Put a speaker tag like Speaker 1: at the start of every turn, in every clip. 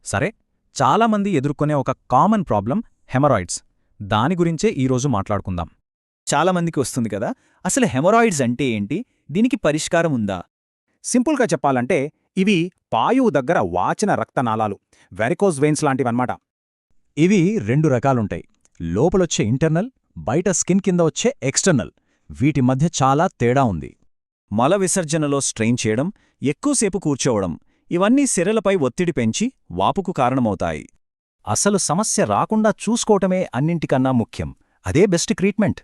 Speaker 1: సరే, చాలామంది ఎదుర్కొనే ఒక కామన్ ప్రాబ్లం హెమరాయిడ్స్. దాని గురించే ఈరోజు మాట్లాడుకుందాం.
Speaker 2: చాలామందికి వస్తుంది కదా. అసలు హెమరాయిడ్స్ అంటే ఏంటి? దీనికి పరిష్కారం ఉందా?
Speaker 3: సింపుల్గా చెప్పాలంటే ఇవి పాయువు దగ్గర వాచిన రక్తనాళాలు, వెరికోజ్ వెయిన్స్ లాంటివన్నమాట.
Speaker 1: ఇవి 2 రకాలుంటాయి. లోపలొచ్చే ఇంటర్నల్, బయట స్కిన్ కింద వచ్చే ఎక్స్టర్నల్. వీటి మధ్య చాలా తేడా ఉంది.
Speaker 2: మల విసర్జనలో స్ట్రెయిన్ చేయడం, ఎక్కువసేపు కూర్చోవడం, ఇవన్నీ సిరలపై ఒత్తిడి పెంచి వాపుకు కారణమవుతాయి.
Speaker 1: అసలు సమస్య రాకుండా చూసుకోవటమే అన్నింటికన్నా ముఖ్యం. అదే బెస్ట్ ట్రీట్మెంట్.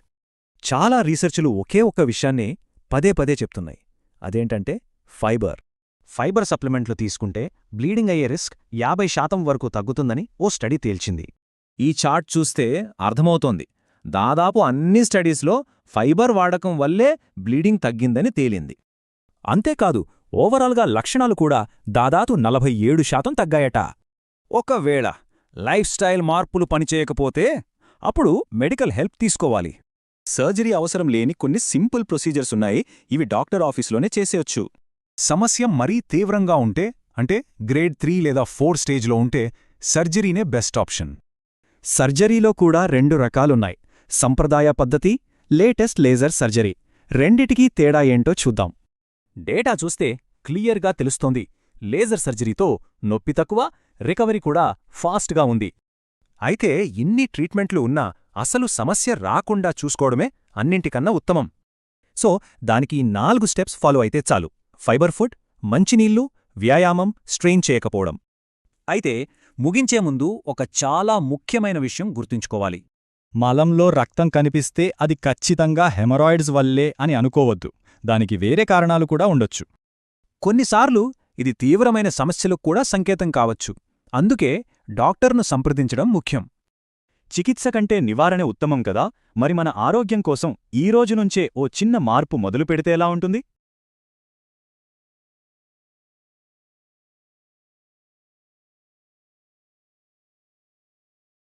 Speaker 4: చాలా రీసెర్చులు ఒకే ఒక్క విషయాన్నే పదే పదే చెప్తున్నాయి. అదేంటంటే ఫైబర్ సప్లిమెంట్లు తీసుకుంటే బ్లీడింగ్ అయ్యే రిస్క్ 50% వరకు తగ్గుతుందని ఓ స్టడీ తేల్చింది.
Speaker 2: ఈ చార్ట్ చూస్తే అర్థమవుతోంది. దాదాపు అన్ని స్టడీస్లో ఫైబర్ వాడకం వల్లే బ్లీడింగ్ తగ్గిందని తేలింది.
Speaker 4: అంతేకాదు, ఓవరాల్గా లక్షణాలు కూడా దాదాపు 47% తగ్గాయట.
Speaker 2: ఒకవేళ లైఫ్ స్టైల్ మార్పులు పనిచేయకపోతే అప్పుడు మెడికల్ హెల్ప్ తీసుకోవాలి. సర్జరీ అవసరం లేని కొన్ని సింపుల్ ప్రొసీజర్స్ ఉన్నాయి. ఇవి డాక్టర్ ఆఫీస్లోనే చేసేయొచ్చు.
Speaker 5: సమస్య మరీ తీవ్రంగా ఉంటే, అంటే గ్రేడ్ 3 లేదా 4 స్టేజ్లో ఉంటే సర్జరీనే బెస్ట్ ఆప్షన్.
Speaker 4: సర్జరీలో కూడా 2 రకాలున్నాయి. సంప్రదాయ పద్ధతి, లేటెస్ట్ లేజర్ సర్జరీ. రెండిటికీ తేడా ఏంటో చూద్దాం. డేటా చూస్తే క్లియర్గా తెలుస్తోంది. లేజర్ సర్జరీతో నొప్పి తక్కువ, రికవరీ కూడా ఫాస్ట్గా ఉంది.
Speaker 5: అయితే ఇన్ని ట్రీట్మెంట్లు ఉన్నా అసలు సమస్య రాకుండా చూసుకోవడమే అన్నింటికన్నా ఉత్తమం.
Speaker 4: సో దానికి 4 స్టెప్స్ ఫాలో అయితే చాలు. ఫైబర్ ఫుడ్, మంచినీళ్లు, వ్యాయామం, స్ట్రెయిన్ చేయకపోవడం.
Speaker 2: అయితే ముగించే ముందు ఒక చాలా ముఖ్యమైన విషయం గుర్తుంచుకోవాలి.
Speaker 1: మలంలో రక్తం కనిపిస్తే అది ఖచ్చితంగా హెమరాయిడ్స్ వల్లే అని అనుకోవద్దు. దానికి వేరే కారణాలు కూడా ఉండొచ్చు.
Speaker 5: కొన్నిసార్లు ఇది తీవ్రమైన సమస్యలకు కూడా సంకేతం కావచ్చు. అందుకే డాక్టర్ను సంప్రదించడం ముఖ్యం.
Speaker 4: చికిత్స కంటే నివారణ ఉత్తమం కదా. మరి మన ఆరోగ్యం కోసం ఈ రోజునుంచే ఓ చిన్న మార్పు మొదలుపెడితే ఎలా ఉంటుంది?